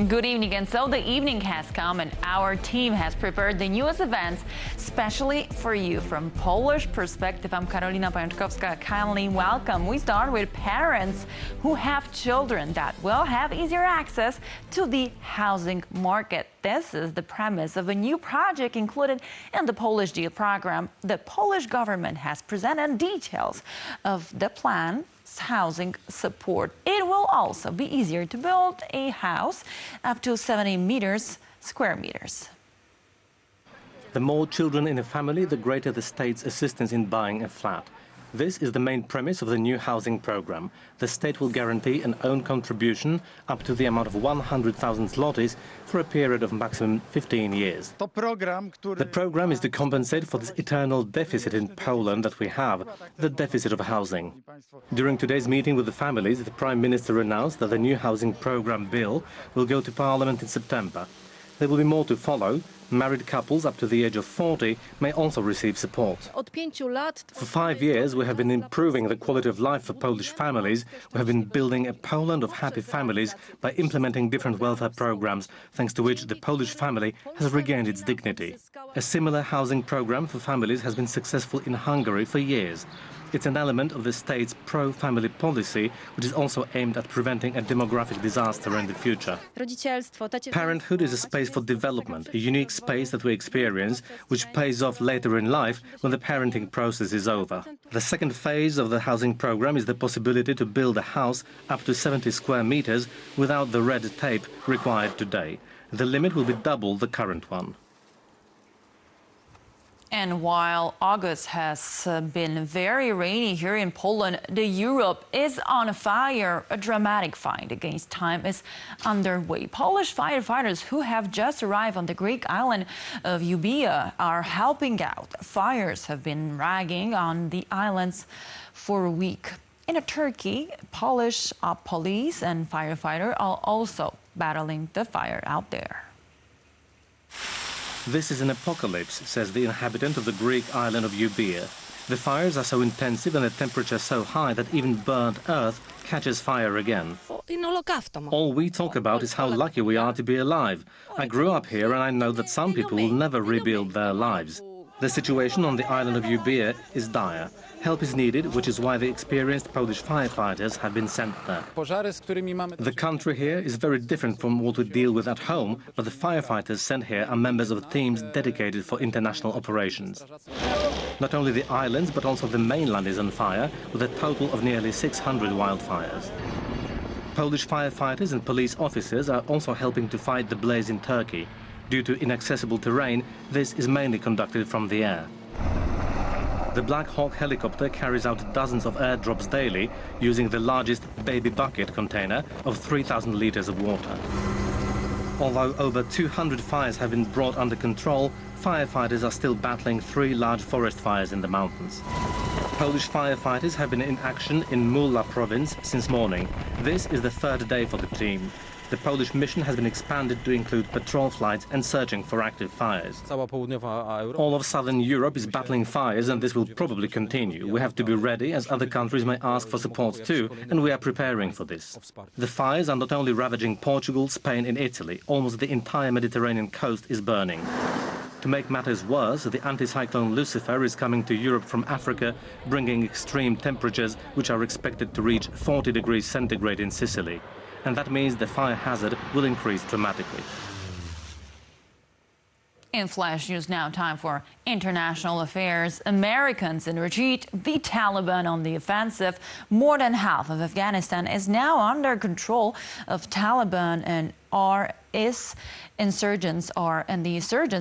Good evening, and so the evening has come and our team has prepared the newest events specially for you. From Polish perspective, I'm Karolina Pajączkowska. Kindly welcome. We start with parents who have children that will have easier access to the housing market. This is the premise of a new project included in the Polish Deal program. The Polish government has presented details of the plan. Housing support. It will also be easier to build a house up to 70 square meters. The more children in a family, the greater the state's assistance in buying a flat. This is the main premise of the new housing program. The state will guarantee an own contribution up to the amount of 100,000 zlotys for a period of maximum 15 years. The program is to compensate for this eternal deficit in Poland that we have, the deficit of housing. During today's meeting with the families, the Prime Minister announced that the new housing program bill will go to Parliament in September. There will be more to follow. Married couples up to the age of 40 may also receive support. For 5 years, we have been improving the quality of life for Polish families. We have been building a Poland of happy families by implementing different welfare programs, thanks to which the Polish family has regained its dignity. A similar housing program for families has been successful in Hungary for years. It's an element of the state's pro-family policy, which is also aimed at preventing a demographic disaster in the future. Parenthood is a space for development, a unique space that we experience, which pays off later in life when the parenting process is over. The second phase of the housing program is the possibility to build a house up to 70 square meters without the red tape required today. The limit will be double the current one. And while August has been very rainy here in Poland, Europe is on fire. A dramatic fight against time is underway. Polish firefighters who have just arrived on the Greek island of Euboea are helping out. Fires have been raging on the islands for a week. In Turkey, Polish police and firefighters are also battling the fire out there. This is an apocalypse, says the inhabitant of the Greek island of Euboea. The fires are so intensive and the temperature so high that even burnt earth catches fire again. All we talk about is how lucky we are to be alive. I grew up here and I know that some people will never rebuild their lives. The situation on the island of Euboea is dire. Help is needed, which is why the experienced Polish firefighters have been sent there. The country here is very different from what we deal with at home, but the firefighters sent here are members of teams dedicated for international operations. Not only the islands, but also the mainland is on fire, with a total of nearly 600 wildfires. Polish firefighters and police officers are also helping to fight the blaze in Turkey. Due to inaccessible terrain, this is mainly conducted from the air. The Black Hawk helicopter carries out dozens of airdrops daily using the largest baby bucket container of 3,000 liters of water. Although over 200 fires have been brought under control, firefighters are still battling 3 large forest fires in the mountains. Polish firefighters have been in action in Mula province since morning. This is the 3rd day for the team. The Polish mission has been expanded to include patrol flights and searching for active fires. All of southern Europe is battling fires, and this will probably continue. We have to be ready, as other countries may ask for support too, and we are preparing for this. The fires are not only ravaging Portugal, Spain and Italy. Almost the entire Mediterranean coast is burning. To make matters worse, the anticyclone Lucifer is coming to Europe from Africa, bringing extreme temperatures which are expected to reach 40 degrees centigrade in Sicily. And that means the fire hazard will increase dramatically. In Flash News now, time for international affairs. Americans in retreat, the Taliban on the offensive. More than half of Afghanistan is now under control of Taliban and insurgents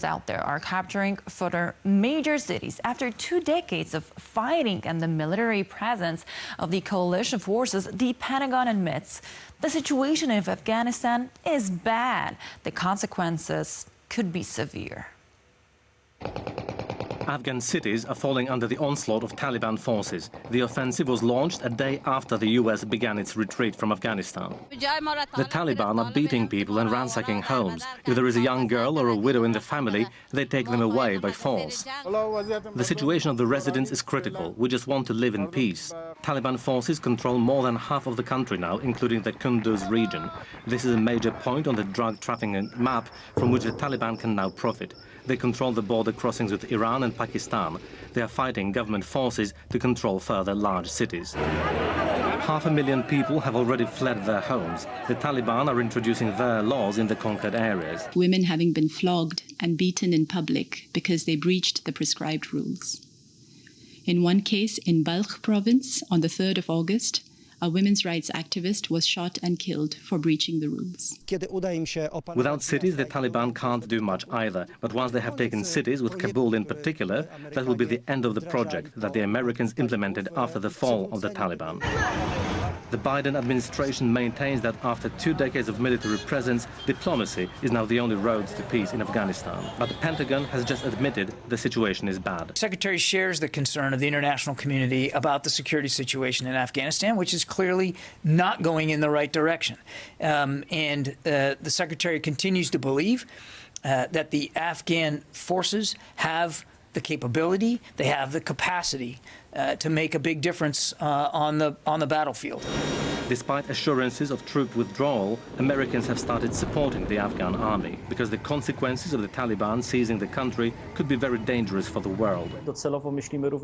out there are capturing further major cities. After 2 decades of fighting and the military presence of the coalition forces, the Pentagon admits the situation in Afghanistan is bad. The consequences could be severe. Afghan cities are falling under the onslaught of Taliban forces. The offensive was launched a day after the US began its retreat from Afghanistan. The Taliban are beating people and ransacking homes. If there is a young girl or a widow in the family, they take them away by force. The situation of the residents is critical. We just want to live in peace. Taliban forces control more than half of the country now, including the Kunduz region. This is a major point on the drug trafficking map from which the Taliban can now profit. They control the border crossings with Iran and Pakistan. They are fighting government forces to control further large cities. 500,000 people have already fled their homes. The Taliban are introducing their laws in the conquered areas. Women having been flogged and beaten in public because they breached the prescribed rules. In one case in Balkh province, on the 3rd of August, a women's rights activist was shot and killed for breaching the rules. Without cities, the Taliban can't do much either. But once they have taken cities, with Kabul in particular, that will be the end of the project that the Americans implemented after the fall of the Taliban. The Biden administration maintains that after 2 decades of military presence, diplomacy is now the only road to peace in Afghanistan. But the Pentagon has just admitted the situation is bad. The Secretary shares the concern of the international community about the security situation in Afghanistan, which is clearly not going in the right direction. The Secretary continues to believe that the Afghan forces have the capability, they have the capacity to make a big difference on the battlefield. Despite assurances of troop withdrawal, Americans have started supporting the Afghan army because the consequences of the Taliban seizing the country could be very dangerous for the world.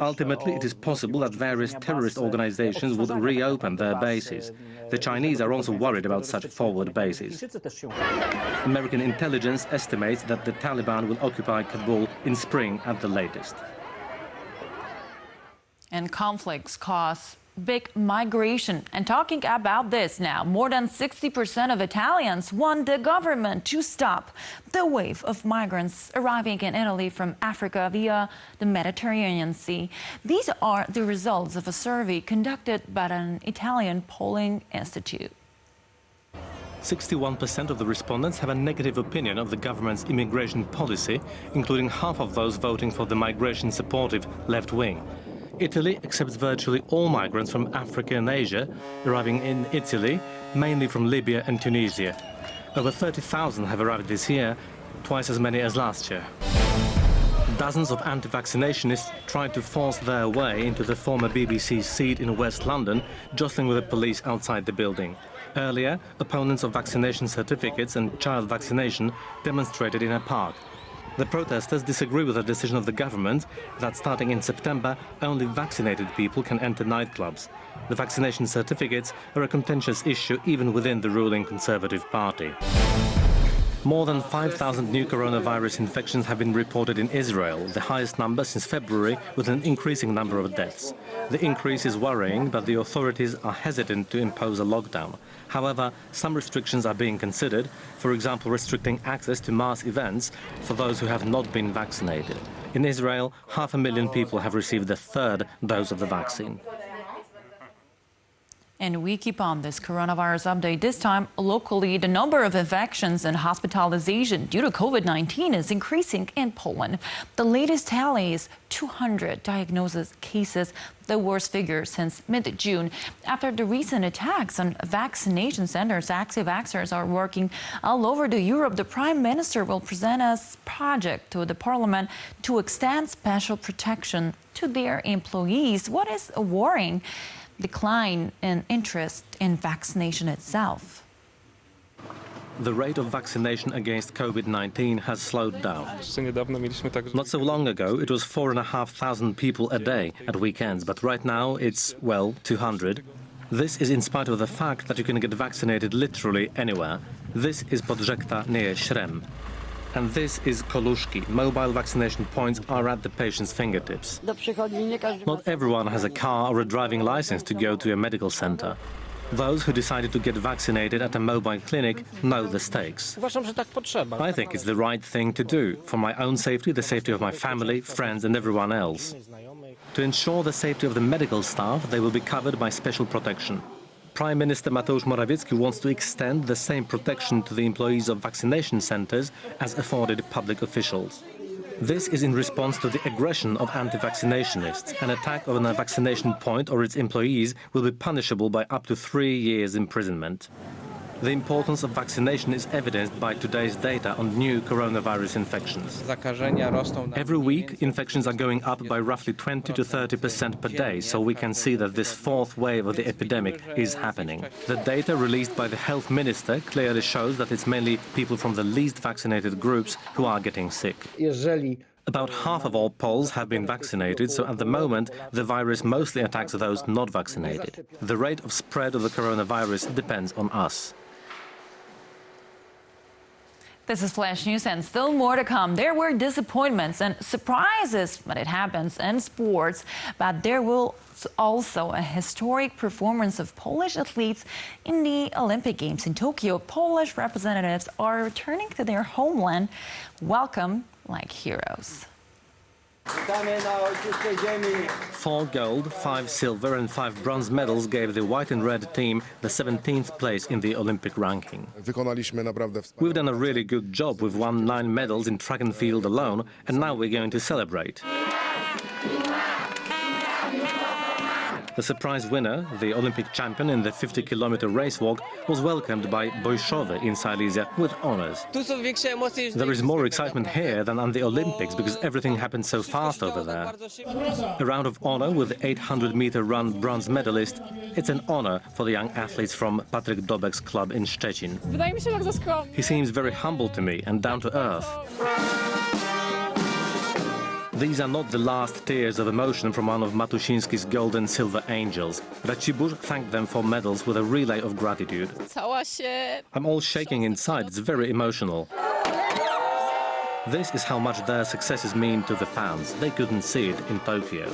Ultimately, it is possible that various terrorist organizations would reopen their bases. The Chinese are also worried about such forward bases. American intelligence estimates that the Taliban will occupy Kabul in spring at the latest. And conflicts cause big migration. And talking about this now, more than 60% of Italians want the government to stop the wave of migrants arriving in Italy from Africa via the Mediterranean Sea. These are the results of a survey conducted by an Italian polling institute. 61% of the respondents have a negative opinion of the government's immigration policy, including half of those voting for the migration-supportive left wing. Italy accepts virtually all migrants from Africa and Asia, arriving in Italy, mainly from Libya and Tunisia. Over 30,000 have arrived this year, twice as many as last year. Dozens of anti-vaccinationists tried to force their way into the former BBC seat in West London, jostling with the police outside the building. Earlier, opponents of vaccination certificates and child vaccination demonstrated in a park. The protesters disagree with the decision of the government that starting in September, only vaccinated people can enter nightclubs. The vaccination certificates are a contentious issue even within the ruling Conservative Party. More than 5,000 new coronavirus infections have been reported in Israel, the highest number since February, with an increasing number of deaths. The increase is worrying, but the authorities are hesitant to impose a lockdown. However, some restrictions are being considered, for example, restricting access to mass events for those who have not been vaccinated. In Israel, 500,000 people have received the 3rd dose of the vaccine. And we keep on this coronavirus update. This time, locally, the number of infections and hospitalization due to COVID-19 is increasing in Poland. The latest tally is 200 diagnosis cases, the worst figure since mid-June. After the recent attacks on vaccination centers, anti-vaxxers are working all over Europe. The Prime Minister will present a project to the Parliament to extend special protection to their employees. What is worrying? Decline in interest in vaccination itself. The rate of vaccination against COVID-19 has slowed down. Not so long ago, it was 4,500 people a day at weekends, but right now it's, well, 200. This is in spite of the fact that you can get vaccinated literally anywhere. This is Podrzekta near Śrem. And this is Koluszki. Mobile vaccination points are at the patient's fingertips. Not everyone has a car or a driving license to go to a medical center. Those who decided to get vaccinated at a mobile clinic know the stakes. I think it's the right thing to do, for my own safety, the safety of my family, friends and everyone else. To ensure the safety of the medical staff, they will be covered by special protection. Prime Minister Mateusz Morawiecki wants to extend the same protection to the employees of vaccination centers as afforded public officials. This is in response to the aggression of anti-vaccinationists. An attack on a vaccination point or its employees will be punishable by up to 3 years imprisonment. The importance of vaccination is evidenced by today's data on new coronavirus infections. Every week, infections are going up by roughly 20 to 30% per day, so we can see that this fourth wave of the epidemic is happening. The data released by the health minister clearly shows that it's mainly people from the least vaccinated groups who are getting sick. About half of all Poles have been vaccinated, so at the moment the virus mostly attacks those not vaccinated. The rate of spread of the coronavirus depends on us. This is Flash News, and still more to come. There were disappointments and surprises, but it happens in sports. But there was also a historic performance of Polish athletes in the Olympic Games in Tokyo. Polish representatives are returning to their homeland, welcome like heroes. 4 gold, 5 silver and 5 bronze medals gave the white and red team the 17th place in the Olympic ranking. We've done a really good job. We've won 9 medals in track and field alone, and now we're going to celebrate. The surprise winner, the Olympic champion in the 50-kilometer race walk, was welcomed by Boyszowy in Silesia with honors. There is more excitement here than on the Olympics because everything happened so fast over there. A round of honor with the 800-meter run bronze medalist. It's an honor for the young athletes from Patryk Dobek's club in Szczecin. He seems very humble to me and down to earth. These are not the last tears of emotion from one of Matusiński's gold and silver angels. Racibórz thanked them for medals with a relay of gratitude. I'm all shaking inside, it's very emotional. This is how much their successes mean to the fans. They couldn't see it in Tokyo.